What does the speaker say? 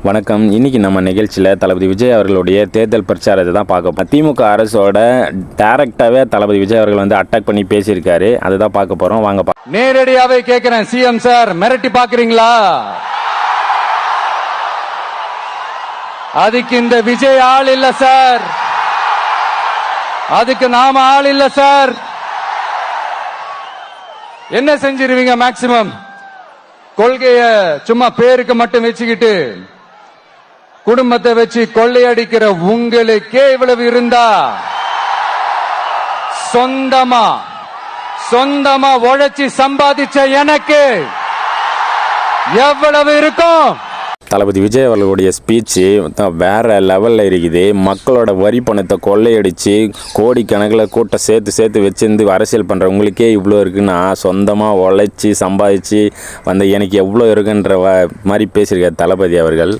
வணக்கம். இன்னைக்கு நம்ம நிகழ்ச்சியில் தளபதி விஜய் அவர்களுடைய தேர்தல் பிரச்சாரத்தை தான் பார்க்க. திமுக அரசோட டைரக்டாவே தளபதி விஜய் அவர்கள் வந்து அட்டாக் பண்ணி பேசியிருக்காரு. அதுதான் பார்க்க போறோம். வாங்க. நேரடியாவே கேட்கிறேன், சிஎம் சார் மிரட்டி பாக்குறீங்களா? அதுக்கு இந்த விஜய் ஆள் இல்ல சார், அதுக்கு நாம ஆள் இல்ல சார். என்ன செஞ்சிருவீங்க? மேக்சிமம் கொள்கைய சும்மா பேருக்கு மட்டும் வச்சுக்கிட்டு குடும்பத்தை வச்சு கொள்ளையடிக்கிற உங்களுக்கே இவ்வளவு இருந்தா, சொந்தமா உழைச்சி சம்பாதிச்ச எனக்கு எவ்வளவு இருக்கும்? தளபதி விஜய் அவர்களுடைய ஸ்பீச்சு வேற லெவலில் இருக்குது. மக்களோட வரி பணத்தை கொள்ளையடிச்சு கோடிக்கணக்கில் கூட்டம் சேர்த்து வச்சிருந்து அரசியல் பண்ணுற உங்களுக்கே இவ்வளோ இருக்குன்னா, சொந்தமாக உழைச்சி சம்பாதிச்சு வந்த எனக்கு எவ்வளோ இருக்குன்ற மாதிரி பேசியிருக்கார் தளபதி அவர்கள்.